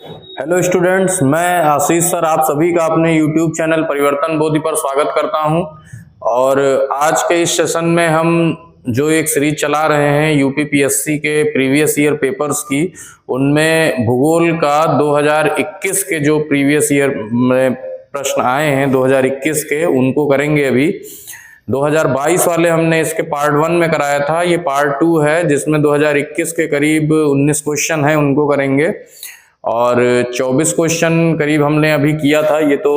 Hello students, मैं आशीष sir आप सभी का अपने यूट्यूब चैनल परिवर्तन बोधि पर स्वागत करता हूं। और आज के इस सेशन में हम जो एक सीरीज चला रहे हैं यूपीपीएससी के प्रीवियस ईयर पेपर्स की, उनमें भूगोल का 2021 के जो प्रीवियस ईयर में प्रश्न आए हैं 2021 के, उनको करेंगे। अभी 2022 वाले हमने इसके पार्ट 1 में कराया था, ये पार्ट 2 है जिसमें 2021 के करीब 19 क्वेश्चन हैं, उनको करेंगे। और 24 क्वेश्चन करीब हमने अभी किया था, ये तो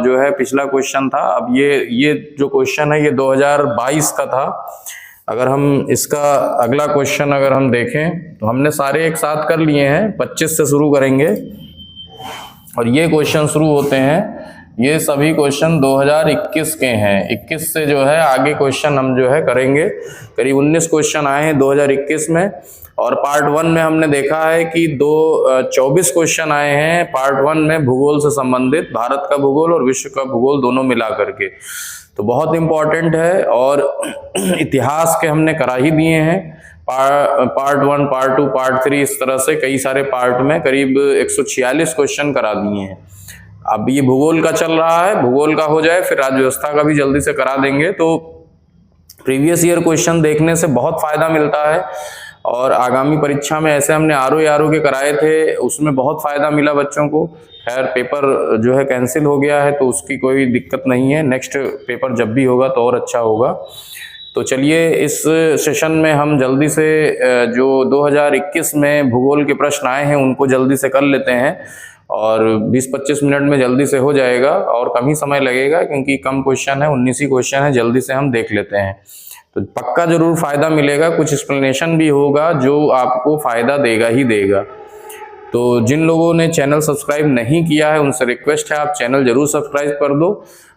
जो है पिछला क्वेश्चन था। अब ये जो क्वेश्चन है ये 2022 का था। अगर हम इसका अगला क्वेश्चन अगर हम देखें तो हमने सारे एक साथ कर लिए हैं, 25 से शुरू करेंगे और ये क्वेश्चन शुरू होते हैं। ये सभी क्वेश्चन 2021 के हैं। 21 से जो है आगे क्वेश्चन हम जो है करेंगे। करीब 19 क्वेश्चन आए हैं 2021 में। और पार्ट 1 में हमने देखा है कि 24 क्वेश्चन आए हैं पार्ट 1 में भूगोल से संबंधित, भारत का भूगोल और विश्व का भूगोल दोनों मिला करके। तो बहुत इंपॉर्टेंट है। और इतिहास के हमने करा ही दिए हैं, पार्ट 1, पार्ट 2, पार्ट 3, इस तरह से कई सारे पार्ट में करीब 146 क्वेश्चन करा दिए हैं। अब ये भूगोल का चल रहा है, भूगोल का हो जाए फिर राज्य व्यवस्था का भी जल्दी से करा देंगे। तो प्रीवियस ईयर क्वेश्चन देखने से बहुत फायदा मिलता है। और आगामी परीक्षा में ऐसे हमने आरओ के कराए थे, उसमें बहुत फायदा मिला बच्चों को। खैर पेपर जो है कैंसिल हो गया है तो उसकी कोई दिक्कत नहीं है, नेक्स्ट पेपर जब भी होगा तो और अच्छा होगा। तो चलिए इस सेशन में हम जल्दी से जो 2021 में भूगोल के प्रश्न आए हैं उनको जल्दी से कर लेते हैं। और 20-25 मिनट में जल्दी से हो जाएगा और कम ही समय लगेगा क्योंकि कम क्वेश्चन है, 19 ही क्वेश्चन है, जल्दी से हम देख लेते हैं। तो पक्का जरूर फायदा मिलेगा, कुछ एक्सप्लेनेशन भी होगा जो आपको फायदा देगा ही देगा। तो जिन लोगों ने चैनल सब्सक्राइब नहीं किया है उनसे रिक्वेस्ट है आप चैनल जरूर सब्सक्राइब कर दो।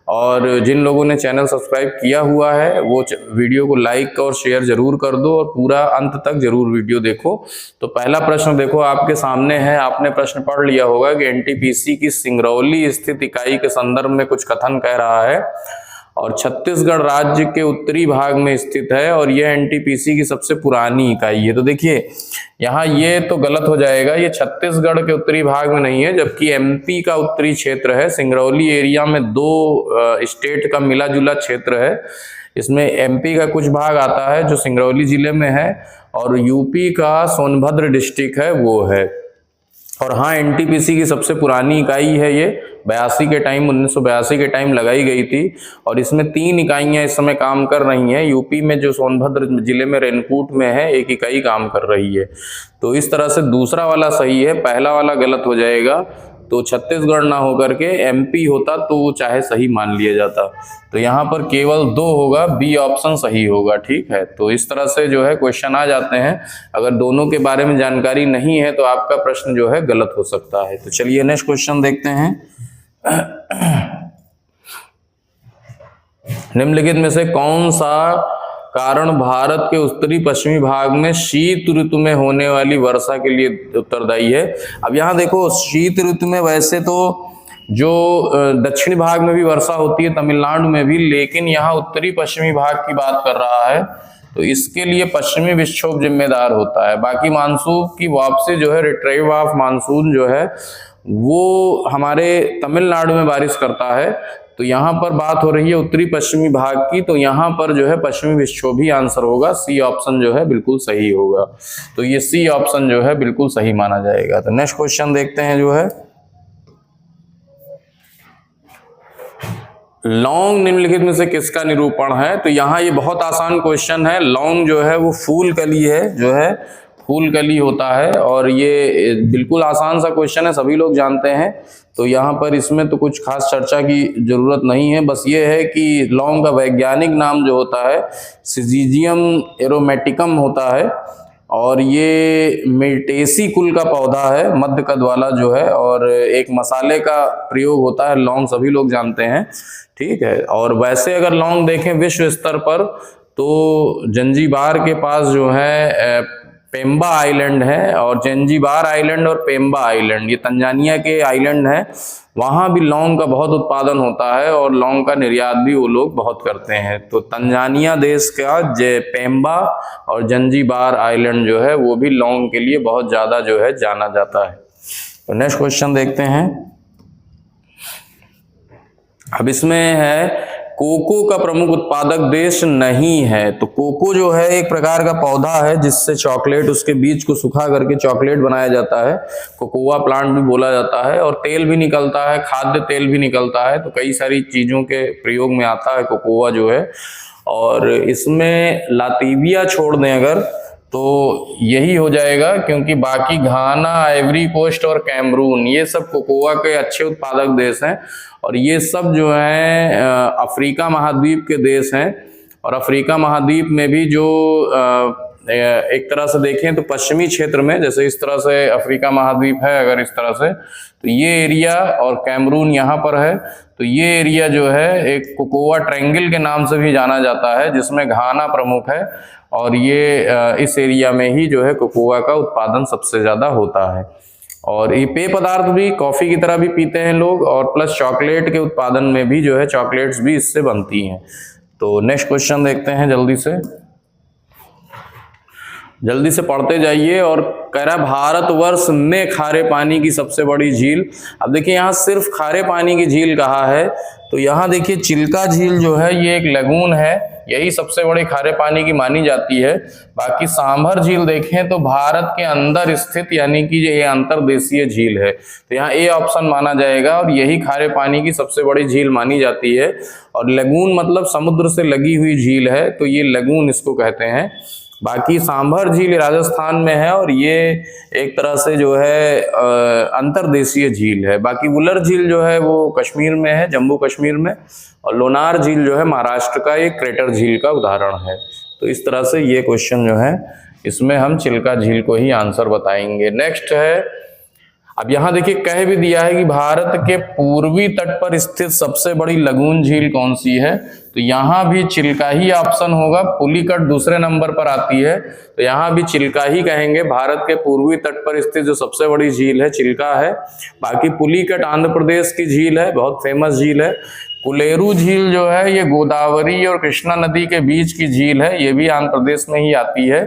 और जिन लोगों ने चैनल सब्सक्राइब किया हुआ है वो वीडियो को लाइक और शेयर जरूर कर दो और पूरा अंत तक जरूर वीडियो देखो। तो पहला प्रश्न देखो आपके सामने है, आपने प्रश्न पढ़ लिया होगा कि एनटीपीसी की सिंगरौली स्थित इकाई के संदर्भ में कुछ कथन कह रहा है और छत्तीसगढ़ राज्य के उत्तरी भाग में स्थित है और यह एनटीपीसी की सबसे पुरानी इकाई है। तो देखिए यहाँ ये तो गलत हो जाएगा, ये छत्तीसगढ़ के उत्तरी भाग में नहीं है जबकि एमपी का उत्तरी क्षेत्र है। सिंगरौली एरिया में 2 स्टेट का मिला जुला क्षेत्र है। इसमें एमपी का कुछ भाग आता है जो सिंगरौली जिले में है और यूपी का सोनभद्र डिस्ट्रिक्ट है वो है। और हाँ, एनटीपीसी की सबसे पुरानी इकाई है ये, 1982 के टाइम लगाई गई थी और इसमें 3 इकाइयां इस समय काम कर रही हैं। यूपी में जो सोनभद्र जिले में रेनकूट में है 1 इकाई काम कर रही है। तो इस तरह से दूसरा वाला सही है, पहला वाला गलत हो जाएगा। तो छत्तीसगढ़ ना होकर के एमपी होता तो वो चाहे सही मान लिया जाता। तो यहाँ पर केवल 2 होगा, बी ऑप्शन सही होगा। ठीक है, तो इस तरह से जो है क्वेश्चन आ जाते हैं। अगर दोनों के बारे में जानकारी नहीं है तो आपका प्रश्न जो है गलत हो सकता है। तो चलिए नेक्स्ट क्वेश्चन देखते हैं। निम्नलिखित में से कौन सा कारण भारत के उत्तरी पश्चिमी भाग में शीत ऋतु में होने वाली वर्षा के लिए उत्तरदायी है? अब यहाँ देखो, शीत ऋतु में वैसे तो जो दक्षिणी भाग में भी वर्षा होती है, तमिलनाडु में भी, लेकिन यहाँ उत्तरी पश्चिमी भाग की बात कर रहा है तो इसके लिए पश्चिमी विक्षोभ जिम्मेदार होता है। बाकी मानसून की वापसी जो है, रिट्रीव ऑफ मानसून जो है वो हमारे तमिलनाडु में बारिश करता है। तो यहाँ पर बात हो रही है उत्तरी पश्चिमी भाग की, तो यहाँ पर जो है पश्चिमी विक्षोभ ही आंसर होगा। सी ऑप्शन जो है बिल्कुल सही होगा। तो ये सी ऑप्शन जो है बिल्कुल सही माना जाएगा। तो नेक्स्ट क्वेश्चन देखते हैं जो है, लौंग निम्नलिखित में से किसका निरूपण है? तो यहाँ ये बहुत आसान क्वेश्चन है। लौंग जो है वो फूल कली है, जो है फूल कली होता है और ये बिल्कुल आसान सा क्वेश्चन है, सभी लोग जानते हैं। तो यहाँ पर इसमें तो कुछ खास चर्चा की जरूरत नहीं है। बस ये है कि लौंग का वैज्ञानिक नाम जो होता है सिजीजियम एरोमेटिकम होता है और ये मिर्टेसी कुल का पौधा है, मध्य कद वाला जो है, और एक मसाले का प्रयोग होता है। लौंग सभी लोग जानते हैं, ठीक है। और वैसे अगर लौंग देखें विश्व स्तर पर तो जंजीबार के पास जो है पेम्बा आइलैंड है और जंजीबार आइलैंड और पेम्बा आइलैंड ये तंजानिया के आइलैंड है, वहां भी लौंग का बहुत उत्पादन होता है और लौंग का निर्यात भी वो लोग बहुत करते हैं। तो तंजानिया देश का पेम्बा और जंजीबार आइलैंड जो है वो भी लौंग के लिए बहुत ज्यादा जो है जाना जाता है। तो नेक्स्ट क्वेश्चन देखते हैं। अब इसमें है कोको का प्रमुख उत्पादक देश नहीं है। तो कोको जो है एक प्रकार का पौधा है जिससे चॉकलेट, उसके बीज को सुखा करके चॉकलेट बनाया जाता है, कोकोआ प्लांट भी बोला जाता है, और तेल भी निकलता है, खाद्य तेल भी निकलता है। तो कई सारी चीजों के प्रयोग में आता है कोकोआ जो है। और इसमें लातीविया छोड़ दें अगर, तो यही हो जाएगा, क्योंकि बाकी घाना, आइवरी कोस्ट और कैमरून ये सब कोकोआ के अच्छे उत्पादक देश हैं, और ये सब जो है अफ्रीका महाद्वीप के देश हैं। और अफ्रीका महाद्वीप में भी जो एक तरह से देखें तो पश्चिमी क्षेत्र में, जैसे इस तरह से अफ्रीका महाद्वीप है अगर इस तरह से, तो ये एरिया और कैमरून यहाँ पर है, तो ये एरिया जो है एक कोकोआ ट्रायंगल के नाम से भी जाना जाता है, जिसमें घाना प्रमुख है, और ये इस एरिया में ही जो है कोकोआ का उत्पादन सबसे ज्यादा होता है। और ये पेय पदार्थ भी कॉफी की तरह भी पीते हैं लोग, और प्लस चॉकलेट के उत्पादन में भी जो है चॉकलेट्स भी इससे बनती हैं। तो नेक्स्ट क्वेश्चन देखते हैं, जल्दी से पढ़ते जाइए। और कह रहा भारतवर्ष में खारे पानी की सबसे बड़ी झील। अब देखिए यहाँ सिर्फ खारे पानी की झील कहा है, तो यहाँ देखिए चिल्का झील जो है ये एक लगून है, यही सबसे बड़ी खारे पानी की मानी जाती है। बाकी सांभर झील देखें तो भारत के अंदर स्थित, यानी कि ये अंतर्देशीय झील है, तो यहाँ ए ऑप्शन माना जाएगा, और यही खारे पानी की सबसे बड़ी झील मानी जाती है। और लगून मतलब समुद्र से लगी हुई झील है, तो ये लगून इसको कहते हैं। बाकी सांभर झील राजस्थान में है, और ये एक तरह से जो है अंतर्देशीय झील है। बाकी वुलर झील जो है वो कश्मीर में है, जम्मू कश्मीर में, और लोनार झील जो है महाराष्ट्र का एक क्रेटर झील का उदाहरण है। तो इस तरह से ये क्वेश्चन जो है इसमें हम चिल्का झील को ही आंसर बताएंगे। नेक्स्ट है, अब यहाँ देखिए कह भी दिया है कि भारत के पूर्वी तट पर स्थित सबसे बड़ी लगून झील कौन सी है, तो यहाँ भी चिल्का ही ऑप्शन होगा। पुलिकट दूसरे नंबर पर आती है, तो यहाँ भी चिल्का ही कहेंगे। भारत के पूर्वी तट पर स्थित जो सबसे बड़ी झील है चिल्का है। बाकी पुलिकट आंध्र प्रदेश की झील है, बहुत फेमस झील है। कुलेरू झील जो है ये गोदावरी और कृष्णा नदी के बीच की झील है, ये भी आंध्र प्रदेश में ही आती है।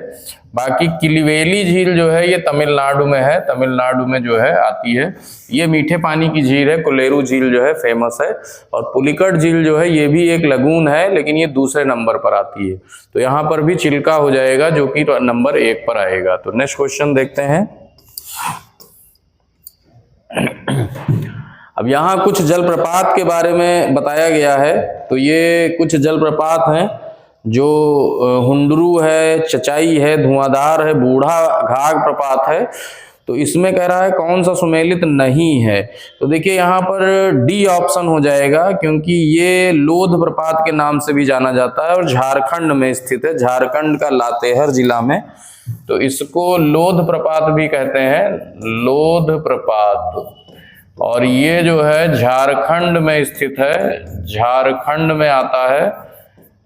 बाकी किलिवेली झील जो है ये तमिलनाडु में है, तमिलनाडु में जो है आती है, ये मीठे पानी की झील है। कुलेरू झील जो है फेमस है, और पुलिकट झील जो है ये भी एक लगून है, लेकिन ये दूसरे नंबर पर आती है, तो यहाँ पर भी चिल्का हो जाएगा जो कि नंबर 1 पर आएगा। तो नेक्स्ट क्वेश्चन देखते हैं। अब यहाँ कुछ जलप्रपात के बारे में बताया गया है, तो ये कुछ जलप्रपात हैं जो हुंडरू है, चचाई है, धुआंधार है, बूढ़ा घाघ प्रपात है। तो इसमें कह रहा है कौन सा सुमेलित नहीं है, तो देखिए यहाँ पर डी ऑप्शन हो जाएगा, क्योंकि ये लोध प्रपात के नाम से भी जाना जाता है और झारखंड में स्थित है, झारखंड का लातेहर जिला में, तो इसको लोध प्रपात भी कहते हैं, लोध प्रपात। और ये जो है झारखंड में स्थित है, झारखंड में आता है,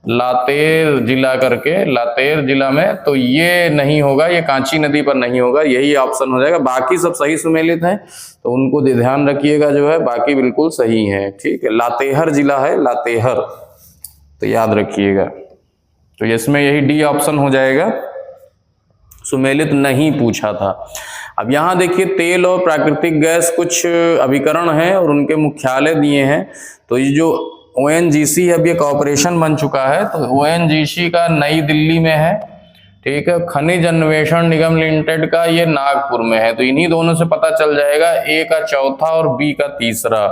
लातेर जिला करके, लातेर जिला में। तो ये नहीं होगा, ये कांची नदी पर नहीं होगा, यही ऑप्शन हो जाएगा। बाकी सब सही सुमेलित हैं, तो उनको ध्यान रखिएगा, जो है बाकी बिल्कुल सही है, ठीक है। लातेहर जिला है, लातेहर, तो याद रखिएगा। तो इसमें यही डी ऑप्शन हो जाएगा, सुमेलित नहीं पूछा था। अब यहाँ देखिए तेल और प्राकृतिक गैस कुछ अभिकरण हैं और उनके मुख्यालय दिए हैं। तो ये जो ONGC है, अब ये कॉर्पोरेशन बन चुका है, तो ONGC का नई दिल्ली में है, ठीक है। खनिज अन्वेषण निगम लिमिटेड का ये नागपुर में है। तो इन्हीं दोनों से पता चल जाएगा, ए का चौथा और बी का तीसरा।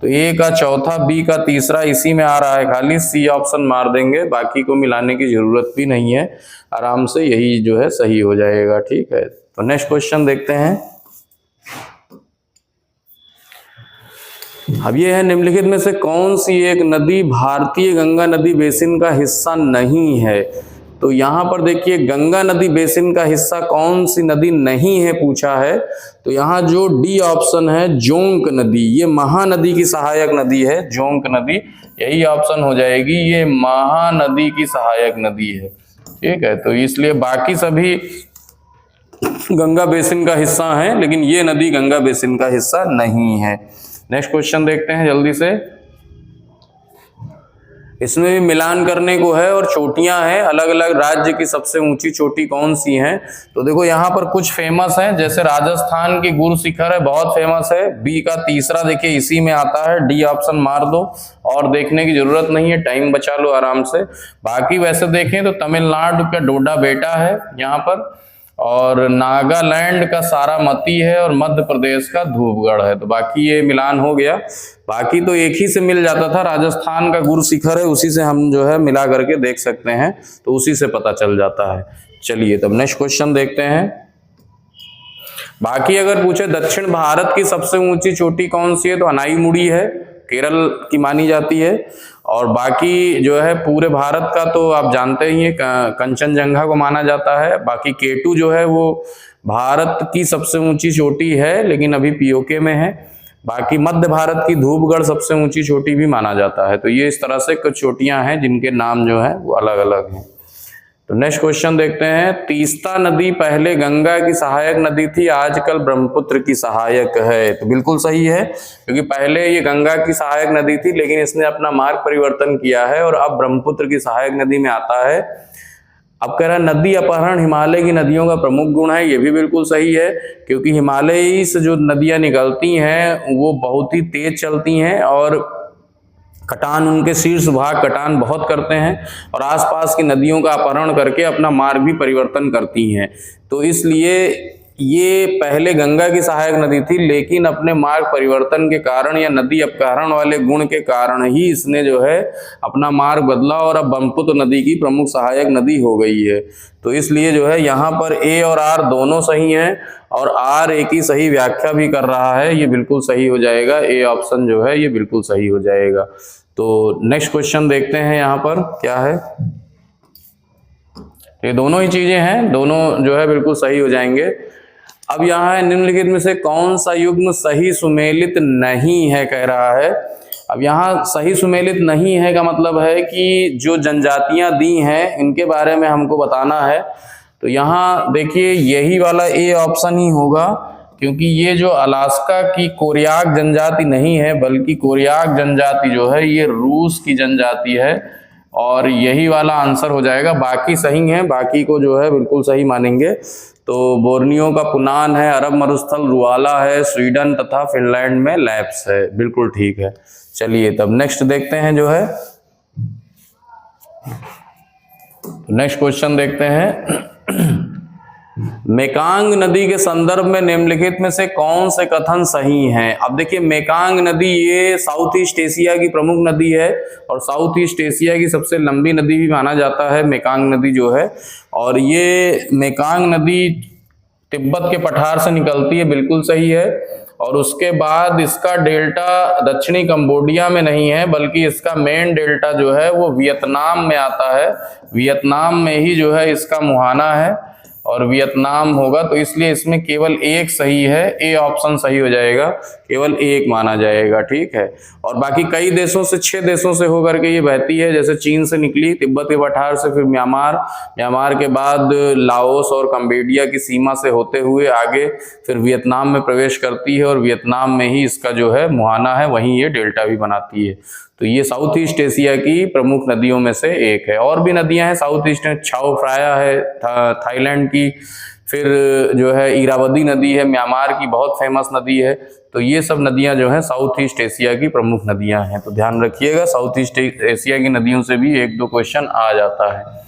तो ए का चौथा, बी का तीसरा इसी में आ रहा है, खाली सी ऑप्शन मार देंगे, बाकी को मिलाने की जरूरत भी नहीं है, आराम से यही जो है सही हो जाएगा, ठीक है। तो नेक्स्ट क्वेश्चन देखते हैं। अब ये है, निम्नलिखित में से कौन सी एक नदी भारतीय गंगा नदी बेसिन का हिस्सा नहीं है। तो यहाँ पर देखिए गंगा नदी बेसिन का हिस्सा कौन सी नदी नहीं है पूछा है, तो यहाँ जो डी ऑप्शन है जोंक नदी, ये महानदी की सहायक नदी है, जोंक नदी, यही ऑप्शन हो जाएगी, ये महानदी की सहायक नदी है, ठीक है। तो इसलिए बाकी सभी गंगा बेसिन का हिस्सा है, लेकिन ये नदी गंगा बेसिन का हिस्सा नहीं है। नेक्स्ट क्वेश्चन देखते हैं जल्दी से। इसमें भी मिलान करने को है और चोटियां हैं, अलग अलग राज्य की सबसे ऊंची चोटी कौन सी है। तो देखो यहाँ पर कुछ फेमस हैं, जैसे राजस्थान की गुरु शिखर है, बहुत फेमस है। बी का तीसरा देखिए इसी में आता है, डी ऑप्शन मार दो और देखने की जरूरत नहीं है, टाइम बचा लो आराम से। बाकी वैसे देखें तो तमिलनाडु का डोडा बेटा है यहाँ पर, और नागालैंड का सारामती है, और मध्य प्रदेश का धूपगढ़ है। तो बाकी ये मिलान हो गया। बाकी तो एक ही से मिल जाता था, राजस्थान का गुरु शिखर है, उसी से हम जो है मिला करके देख सकते हैं, तो उसी से पता चल जाता है। चलिए तब नेक्स्ट क्वेश्चन देखते हैं। बाकी अगर पूछे दक्षिण भारत की सबसे ऊंची चोटी कौन सी है, तो अनाईमुड़ी है, केरल की मानी जाती है। और बाकी जो है पूरे भारत का तो आप जानते ही हैं, कंचनजंगा को माना जाता है। बाकी केटू जो है वो भारत की सबसे ऊंची चोटी है, लेकिन अभी पीओके में है। बाकी मध्य भारत की धूपगढ़ सबसे ऊंची चोटी भी माना जाता है। तो ये इस तरह से कुछ चोटियां हैं जिनके नाम जो है वो अलग अलग हैं। तो नेक्स्ट क्वेश्चन देखते हैं। तीस्ता नदी पहले गंगा की सहायक नदी थी, आजकल ब्रह्मपुत्र की सहायक है। तो बिल्कुल सही है, क्योंकि पहले ये गंगा की सहायक नदी थी, लेकिन इसने अपना मार्ग परिवर्तन किया है और अब ब्रह्मपुत्र की सहायक नदी में आता है। अब कह रहा है नदी अपहरण हिमालय की नदियों का प्रमुख गुण है, ये भी बिल्कुल सही है, क्योंकि हिमालय से जो नदियां निकलती हैं वो बहुत ही तेज चलती हैं और कटान, उनके शीर्ष भाग कटान बहुत करते हैं और आसपास की नदियों का अपहरण करके अपना मार्ग भी परिवर्तन करती हैं। तो इसलिए ये पहले गंगा की सहायक नदी थी, लेकिन अपने मार्ग परिवर्तन के कारण या नदी अपहरण वाले गुण के कारण ही इसने जो है अपना मार्ग बदला और अब ब्रह्मपुत्र नदी की प्रमुख सहायक नदी हो गई है। तो इसलिए जो है यहाँ पर ए और आर दोनों सही हैं, और आर ए की सही व्याख्या भी कर रहा है, ये बिल्कुल सही हो जाएगा। ए ऑप्शन जो है ये बिल्कुल सही हो जाएगा। तो नेक्स्ट क्वेश्चन देखते हैं यहाँ पर क्या है। ये दोनों ही चीजें हैं, दोनों जो है बिल्कुल सही हो जाएंगे। अब यहाँ है निम्नलिखित में से कौन सा युग्म सही सुमेलित नहीं है, कह रहा है। अब यहाँ सही सुमेलित नहीं है का मतलब है कि जो जनजातियां दी हैं इनके बारे में हमको बताना है। तो यहाँ देखिए यही वाला ए ऑप्शन ही होगा, क्योंकि ये जो अलास्का की कोरियाक जनजाति नहीं है, बल्कि कोरियाक जनजाति जो है ये रूस की जनजाति है, और यही वाला आंसर हो जाएगा। बाकी सही है, बाकी को जो है बिल्कुल सही मानेंगे। तो बोर्नियो का पुनान है, अरब मरुस्थल रुआला है, स्वीडन तथा फिनलैंड में लैप्स है। बिल्कुल ठीक है। चलिए तब नेक्स्ट देखते हैं जो है, नेक्स्ट क्वेश्चन देखते हैं। मेकांग नदी के संदर्भ में निम्नलिखित में से कौन से कथन सही हैं। अब देखिए मेकांग नदी ये साउथ ईस्ट एशिया की प्रमुख नदी है और साउथ ईस्ट एशिया की सबसे लंबी नदी भी माना जाता है मेकांग नदी जो है। और ये मेकांग नदी तिब्बत के पठार से निकलती है, बिल्कुल सही है। और उसके बाद इसका डेल्टा दक्षिणी कंबोडिया में नहीं है, बल्कि इसका मेन डेल्टा जो है वो वियतनाम में आता है। वियतनाम में ही जो है इसका मुहाना है और वियतनाम होगा, तो इसलिए इसमें केवल एक सही है, ए ऑप्शन सही हो जाएगा, केवल एक माना जाएगा। ठीक है। और बाकी कई देशों से 6 देशों से होकर के ये बहती है, जैसे चीन से निकली तिब्बत के पठार से, फिर म्यांमार, म्यांमार के बाद लाओस और कंबोडिया की सीमा से होते हुए आगे फिर वियतनाम में प्रवेश करती है और वियतनाम में ही इसका जो है मुहाना है, वहीं ये डेल्टा भी बनाती है। तो ये साउथ ईस्ट एशिया की प्रमुख नदियों में से एक है। और भी नदियां हैं साउथ ईस्ट में, छाओ फ्राया है थाईलैंड की, फिर जो है इरावदी नदी है म्यांमार की, बहुत फेमस नदी है। तो ये सब नदियां जो हैं साउथ ईस्ट एशिया की प्रमुख नदियां हैं। तो ध्यान रखिएगा, साउथ ईस्ट एशिया की नदियों से भी 1-2 क्वेश्चन आ जाता है।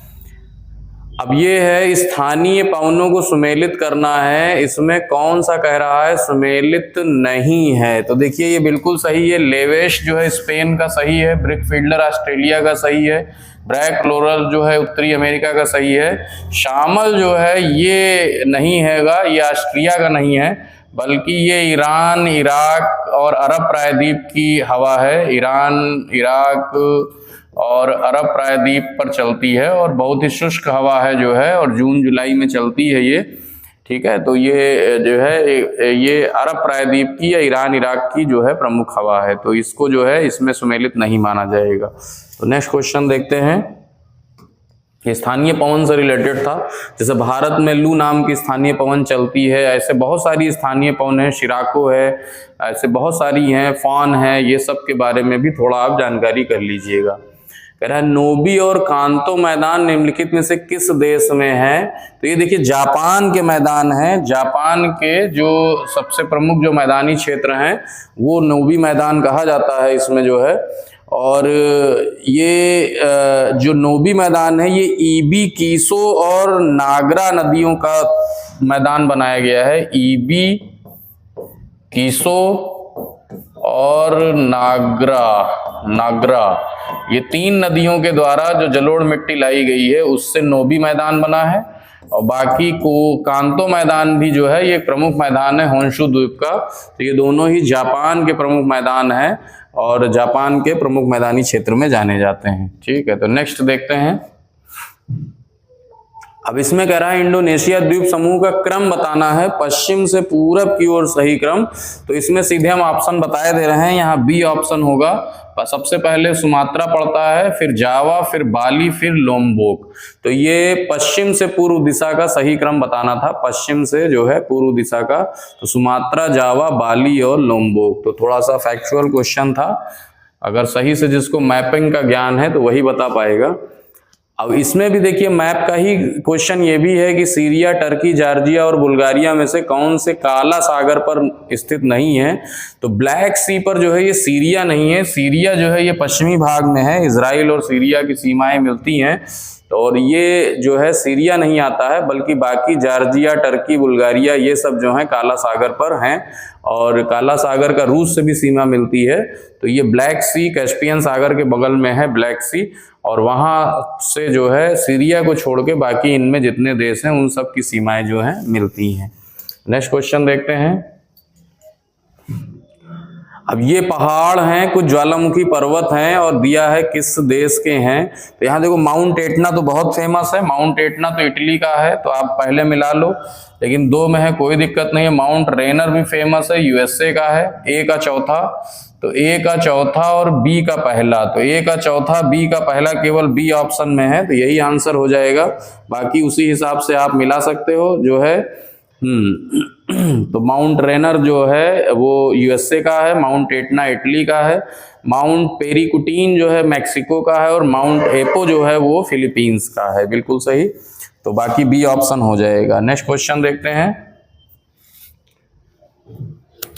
अब ये है स्थानीय पवनों को सुमेलित करना है, इसमें कौन सा कह रहा है सुमेलित नहीं है। तो देखिए ये बिल्कुल सही है। लेवेश जो है स्पेन का सही है, ब्रिकफील्डर ऑस्ट्रेलिया का सही है, ब्रैक लोरल जो है उत्तरी अमेरिका का सही है, शामल जो है ये नहीं हैगा, ये ऑस्ट्रिया का नहीं है, बल्कि ये ईरान, इराक और अरब प्रायद्वीप की हवा है। ईरान, इराक और अरब प्रायद्वीप पर चलती है और बहुत ही शुष्क हवा है जो है, और जून जुलाई में चलती है ये। ठीक है। तो ये जो है ये अरब प्रायद्वीप की या ईरान इराक की जो है प्रमुख हवा है, तो इसको जो है इसमें सुमेलित नहीं माना जाएगा। तो नेक्स्ट क्वेश्चन देखते हैं। ये स्थानीय पवन से रिलेटेड था, जैसे भारत में लू नाम की स्थानीय पवन चलती है, ऐसे बहुत सारी स्थानीय पवन है, शिराको है, ऐसे बहुत सारी हैं, फॉन है, ये सब के बारे में भी थोड़ा आप जानकारी कर लीजिएगा। कह रहा है नोबी और कांतो मैदान निम्नलिखित में से किस देश में है? तो ये देखिए जापान के मैदान हैं। जापान के जो सबसे प्रमुख जो मैदानी क्षेत्र हैं वो नोबी मैदान कहा जाता है इसमें जो है। और ये जो नोबी मैदान है ये ईबी, कीसो और नागरा नदियों का मैदान बनाया गया है। ईबी, कीसो और नागरा ये 3 नदियों के द्वारा जो जलोढ़ मिट्टी लाई गई है उससे नोबी मैदान बना है। और बाकी को कांतो मैदान भी जो है ये प्रमुख मैदान है होंशु द्वीप का। तो ये दोनों ही जापान के प्रमुख मैदान हैं और जापान के प्रमुख मैदानी क्षेत्र में जाने जाते हैं। ठीक है, तो नेक्स्ट देखते हैं। अब इसमें कह रहा है इंडोनेशिया द्वीप समूह का क्रम बताना है, पश्चिम से पूरब की ओर सही क्रम। तो इसमें सीधे हम ऑप्शन बताए दे रहे हैं। यहाँ बी ऑप्शन होगा। सबसे पहले सुमात्रा पड़ता है, फिर जावा, फिर बाली, फिर लोम्बोक। तो ये पश्चिम से पूर्व दिशा का सही क्रम बताना था, पश्चिम से जो है पूर्व दिशा का। तो सुमात्रा, जावा, बाली और लोम्बोक। तो थोड़ा सा फैक्चुअल क्वेश्चन था, अगर सही से जिसको मैपिंग का ज्ञान है तो वही बता पाएगा। अब इसमें भी देखिए मैप का ही क्वेश्चन ये भी है कि सीरिया, टर्की, जॉर्जिया और बुल्गारिया में से कौन से काला सागर पर स्थित नहीं है? तो ब्लैक सी पर जो है ये सीरिया नहीं है। सीरिया जो है ये पश्चिमी भाग में है, इजराइल और सीरिया की सीमाएं मिलती हैं। और ये जो है सीरिया नहीं आता है, बल्कि बाकी जॉर्जिया, टर्की, बुल्गारिया ये सब जो है काला सागर पर हैं। और काला सागर का रूस से भी सीमा मिलती है। तो ये ब्लैक सी कैस्पियन सागर के बगल में है ब्लैक सी, और वहां से जो है सीरिया को छोड़ के बाकी इनमें जितने देश हैं उन सब की सीमाएं जो हैं मिलती हैं। नेक्स्ट क्वेश्चन देखते हैं। अब ये पहाड़ हैं, कुछ ज्वालामुखी पर्वत हैं और दिया है किस देश के हैं। तो यहाँ देखो माउंट एटना तो बहुत फेमस है, माउंट एटना तो इटली का है, तो आप पहले मिला लो। लेकिन 2 में है कोई दिक्कत नहीं है। माउंट रेनर भी फेमस है, यूएसए का है। ए का चौथा, तो ए का चौथा और बी का पहला। तो ए का चौथा, बी का पहला केवल बी ऑप्शन में है, तो यही आंसर हो जाएगा। बाकी उसी हिसाब से आप मिला सकते हो जो है। तो माउंट रेनर जो है वो यूएसए का है, माउंट एटना इटली का है, माउंट पेरिकुटीन जो है मैक्सिको का है और माउंट एपो जो है वो फिलीपींस का है। बिल्कुल सही, तो बाकी बी ऑप्शन हो जाएगा। नेक्स्ट क्वेश्चन देखते हैं।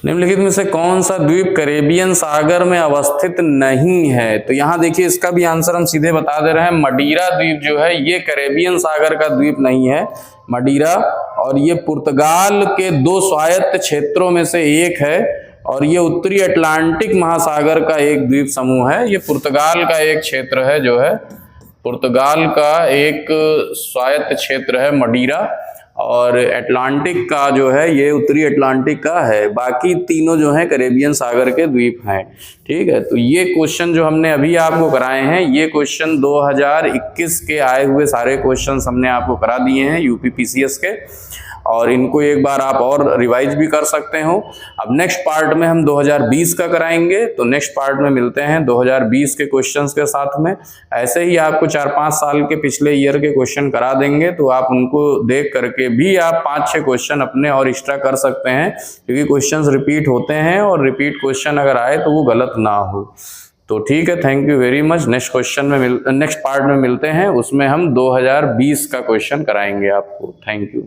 निम्नलिखित में से कौन सा द्वीप कैरेबियन सागर में अवस्थित नहीं है? तो यहाँ देखिए इसका भी आंसर हम सीधे बता दे रहे हैं। मडीरा द्वीप जो है ये कैरेबियन सागर का द्वीप नहीं है, मडीरा। और ये पुर्तगाल के 2 स्वायत्त क्षेत्रों में से एक है और ये उत्तरी अटलांटिक महासागर का एक द्वीप समूह है। ये पुर्तगाल का एक क्षेत्र है जो है, पुर्तगाल का एक स्वायत्त क्षेत्र है मडीरा। और अटलांटिक का जो है ये उत्तरी अटलांटिक का है। बाकी तीनों जो है कैरेबियन सागर के द्वीप हैं। ठीक है, तो ये क्वेश्चन जो हमने अभी आपको कराए हैं ये क्वेश्चन 2021 के आए हुए सारे क्वेश्चन हमने आपको करा दिए हैं यूपी पीसीएस के, और इनको एक बार आप और रिवाइज भी कर सकते हो। अब नेक्स्ट पार्ट में हम 2020 का कराएंगे, तो नेक्स्ट पार्ट में मिलते हैं 2020 के क्वेश्चंस के साथ में। ऐसे ही आपको 4-5 साल के पिछले ईयर के क्वेश्चन करा देंगे, तो आप उनको देख करके भी आप 5-6 क्वेश्चन अपने और एक्स्ट्रा कर सकते हैं, क्योंकि क्वेश्चंस रिपीट होते हैं और रिपीट क्वेश्चन अगर आए तो वो गलत ना हो। तो ठीक है, thank you very much. Next question में नेक्स्ट पार्ट में मिलते हैं, उसमें हम 2020 का क्वेश्चन कराएंगे आपको। Thank you.